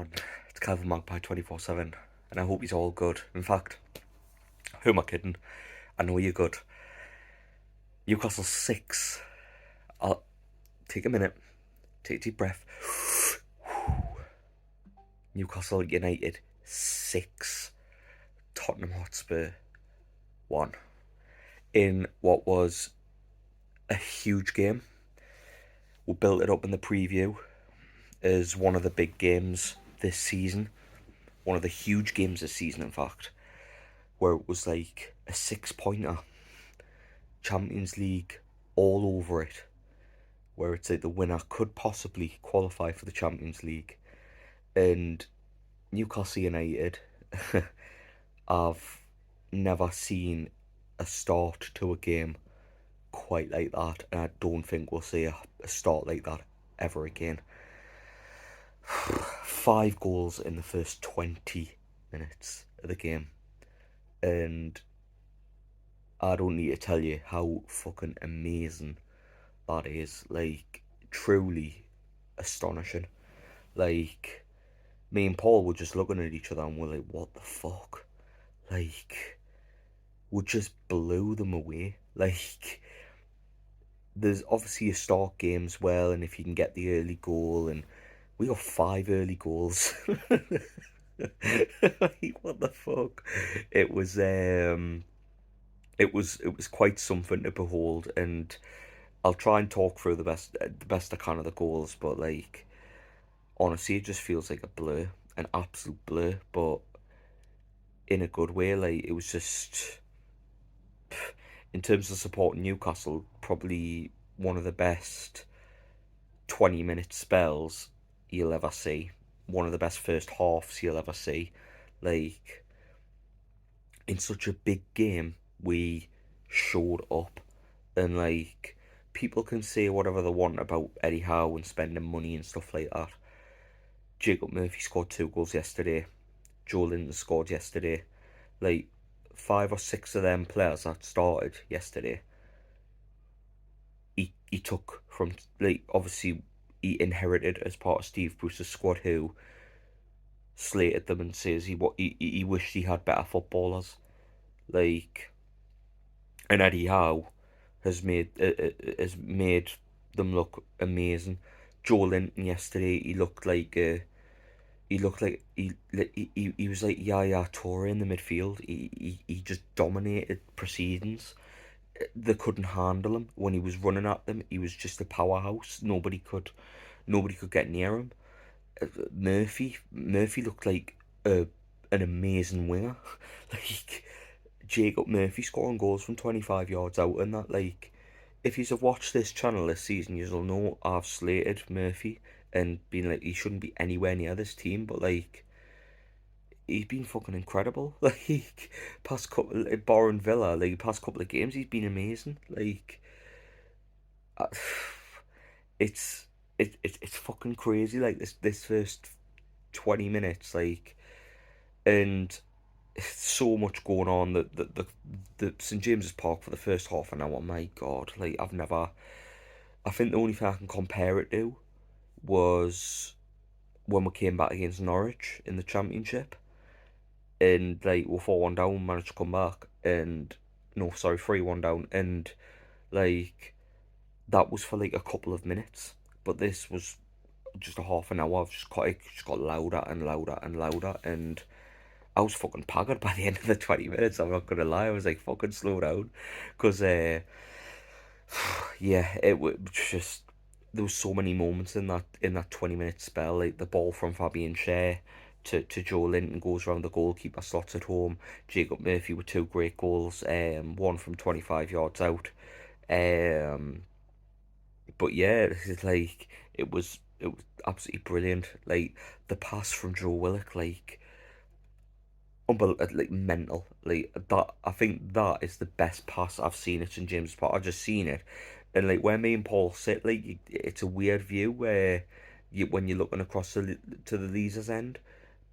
everyone? It's Calvin Magpie 24/7, and I hope he's all good. In fact, who am I kidding? I know you're good. Newcastle 6. I'll take a minute, take a deep breath. Newcastle United 6. Tottenham Hotspur 1. In what was a huge game. We built it up in the preview as one of the big games this season. One of the huge games this season, in fact. Where it was like a 6-pointer. Champions League all over it. Where it's like the winner could possibly qualify for the Champions League. And Newcastle United, I've never seen a start to a game quite like that. And I don't think we'll see a start like that ever again. 5 goals in the first 20 minutes of the game. And I don't need to tell you how fucking amazing that is. Like, truly astonishing. Like, me and Paul were just looking at each other and we're like, what the fuck? Like, we just blew them away. Like, there's obviously you start games well, and if you can get the early goal, and we got 5 early goals. Like, what the fuck? It was quite something to behold, and I'll try and talk through the best I can of the goals, but like, honestly, it just feels like a blur, an absolute blur, but in a good way. Like, it was just, in terms of supporting Newcastle, probably one of the best 20-minute spells you'll ever see. One of the best first halves you'll ever see. Like, in such a big game, we showed up. And, like, people can say whatever they want about Eddie Howe and spending money and stuff like that. Jacob Murphy scored 2 goals yesterday. Joe Linton scored yesterday. Like, 5 or 6 of them players that started yesterday, he took from, like, obviously he inherited as part of Steve Bruce's squad, who slated them and says he wished he had better footballers. Like, and Eddie Howe has made them look amazing. Joe Linton yesterday, he looked like he was like Yaya Toure in the midfield. He just dominated proceedings. They couldn't handle him when he was running at them. He was just a powerhouse. Nobody could get near him. Murphy looked like an amazing winger. Like, Jacob Murphy scoring goals from 25 yards out, and that, like, if you have watched this channel this season, you'll know I've slated Murphy and been like, he shouldn't be anywhere near this team, but like, he's been fucking incredible. Like, past couple, barring Villa, like, past couple of games, he's been amazing. Like, uh, it's it's fucking crazy. Like, this first 20 minutes, like, and so much going on. The St James's Park for the first half an hour. My God, like, I think the only thing I can compare it to was when we came back against Norwich in the Championship, and like we're 4-1 down, managed to come back, and no, sorry, 3-1 down, and like that was for like a couple of minutes, but this was just a half an hour. I've just got louder and louder and louder, and I was fucking paggered by the end of the 20 minutes. I'm not gonna lie, I was like, fucking slow down, because yeah, it was just, there was so many moments in that 20-minute spell. Like, the ball from Fabian Schär to Joe Linton goes around the goalkeeper, slots at home. Jacob Murphy with 2 great goals, one from 25 yards out. Um, but yeah, it's like, it was absolutely brilliant. Like, the pass from Joe Willock, like, like, mental. Like, that, I think that is the best pass I've seen at St James's Park. I've just seen it, and like, where me and Paul sit, like, it's a weird view where when you're looking across to the Leazes end,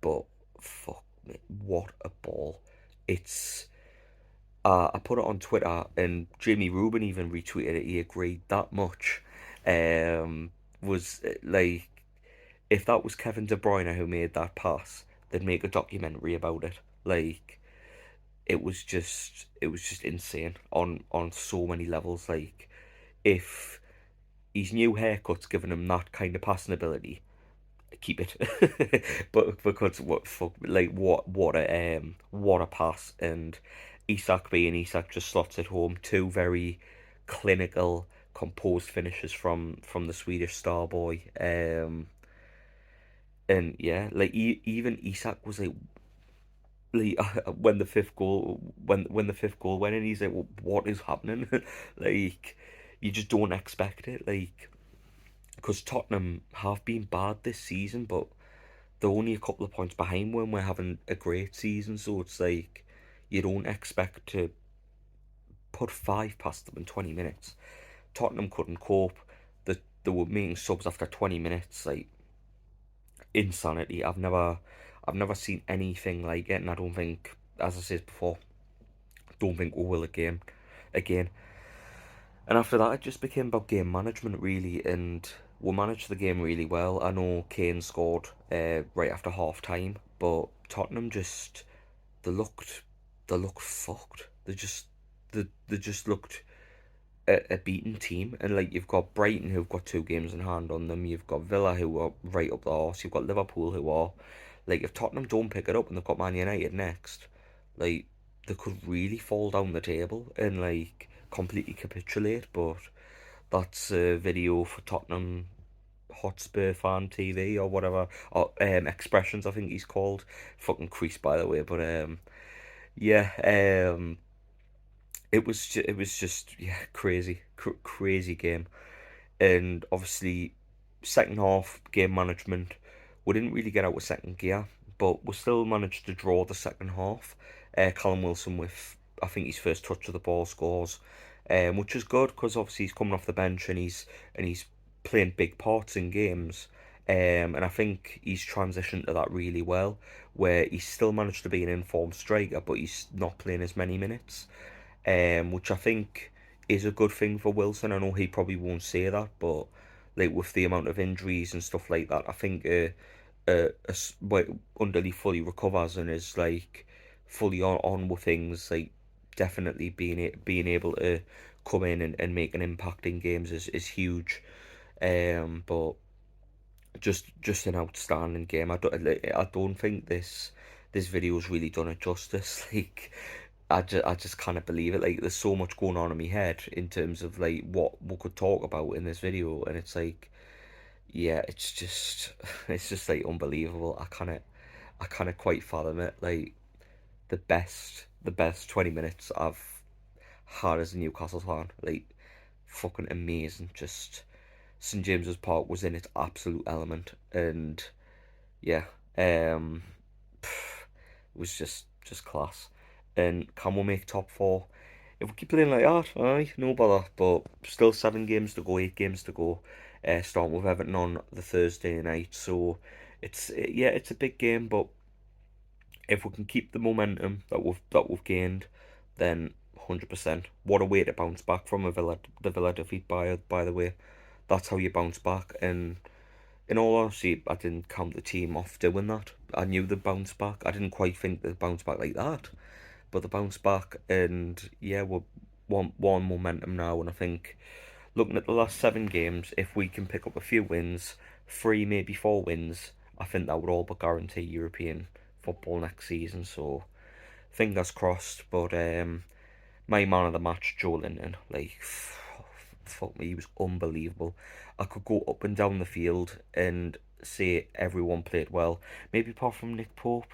but fuck me, what a ball! It's I put it on Twitter, and Jamie Rubin even retweeted it. He agreed that much. Was like, if that was Kevin De Bruyne who made that pass, they'd make a documentary about it. Like it was just insane on so many levels. Like if his new haircut's given him that kind of passing ability, keep it. But because what fuck, like what a pass, and Isak being Isak just slots it home. Two very clinical, composed finishes from the Swedish star boy. And yeah, like even Isak was like when the fifth goal went in, he's like, well, what is happening? Like you just don't expect it. Like because Tottenham have been bad this season, but they're only a couple of points behind when we're having a great season. So it's like you don't expect to put five past them in 20 minutes. Tottenham couldn't cope. They were making subs after 20 minutes. Like insanity. I've never seen anything like it, and I don't think, as I said before, don't think we will again. And after that, it just became about game management really, and we managed the game really well. I know Kane scored right after half time, but Tottenham just they looked they looked fucked. They just looked a beaten team, and like you've got Brighton who've got two games in hand on them. You've got Villa who are right up the arse. You've got Liverpool who are like if Tottenham don't pick it up and they've got Man United next, like they could really fall down the table and like completely capitulate. But that's a video for Tottenham Hotspur fan TV or whatever, or expressions I think he's called. Fucking crease by the way, but yeah, it was just yeah crazy game. And obviously second half game management, we didn't really get out of second gear, but we still managed to draw the second half. Callum Wilson with I think his first touch of the ball scores, which is good because obviously he's coming off the bench and he's playing big parts in games. And I think he's transitioned to that really well, where he's still managed to be an informed striker, but he's not playing as many minutes, which I think is a good thing for Wilson. I know he probably won't say that, but like with the amount of injuries and stuff like that, I think until he fully recovers and is like fully on with things, like definitely being able to come in and make an impact in games is huge. But just an outstanding game. I don't think this video's really done it justice. Like I just can't believe it. Like there's so much going on in my head in terms of like what we could talk about in this video, and it's like yeah, it's just like unbelievable. I can't quite fathom it. Like the best 20 minutes I've had as a Newcastle fan. Like fucking amazing. Just St James's Park was in its absolute element, and yeah, it was just class. And can we make top four? If we keep playing like that, aye, no bother. But still 7 games to go, 8 games to go. Starting with Everton on the Thursday night, so yeah, it's a big game. But if we can keep the momentum that we've gained, then 100%. What a way to bounce back from the Villa defeat by the way. That's how you bounce back. And in all honesty, I didn't count the team off doing that. I knew they'd bounce back. I didn't quite think they'd bounce back like that, but they bounced back, and yeah, we're one momentum now. And I think looking at the last 7 games, if we can pick up a few wins, 3 maybe 4 wins, I think that would all but guarantee European football next season. So fingers crossed. But my man of the match, Joe Linton, like fuck me, he was unbelievable. I could go up and down the field and say everyone played well. Maybe apart from Nick Pope,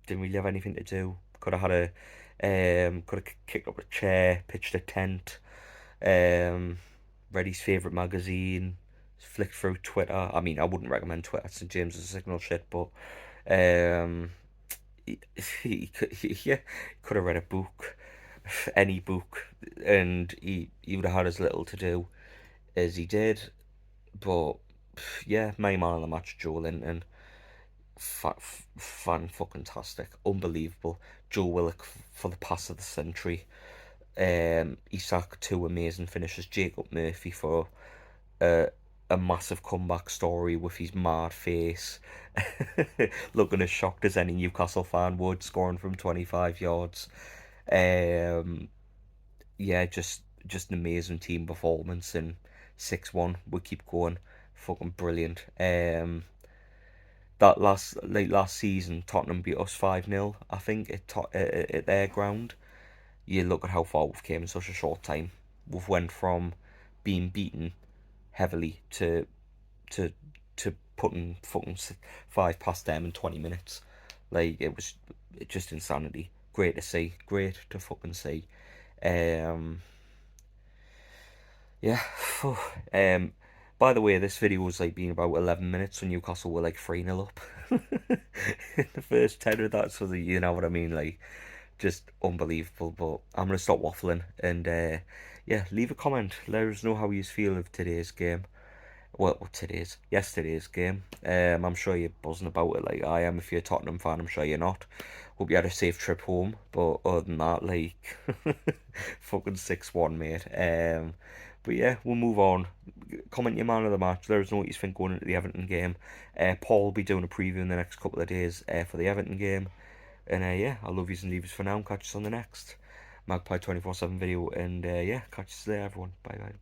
didn't really have anything to do. Could have kicked up a chair, pitched a tent, read his favourite magazine, flicked through Twitter. I mean, I wouldn't recommend Twitter. St James's signal shit, but um, yeah, could have read a book, any book, and he would have had as little to do as he did. But yeah, my man of the match, Joe Linton, fan fucking tastic, unbelievable. Joe Willock for the pass of the century. Isak, 2 amazing finishes. Jacob Murphy for a massive comeback story with his mad face, looking as shocked as any Newcastle fan would, scoring from 25 yards. Um, yeah, just an amazing team performance, and 6-1. We keep going, fucking brilliant. That last season, Tottenham beat us 5-0, I think, at their ground. You look at how far we've came in such a short time. We've went from being beaten heavily to to putting fucking five past them in 20 minutes. Like, it was just insanity. Great to see. Great to fucking see. Um, yeah. um, by the way, this video was like being about 11 minutes, so Newcastle were like 3-0 up in the first 10 of that, so you know what I mean? Like, just unbelievable. But I'm gonna stop waffling and yeah, leave a comment. Let us know how you feel of today's game. Well, yesterday's game. I'm sure you're buzzing about it like I am. If you're a Tottenham fan, I'm sure you're not. Hope you had a safe trip home. But other than that, like, fucking 6-1, mate. But yeah, we'll move on. Comment your man of the match. Let us know what you think going into the Everton game. Paul will be doing a preview in the next couple of days for the Everton game. And yeah, I love yous and leave yous for now. Catch us on the next Magpie 24/7 video. And yeah, catch us there, everyone. Bye bye.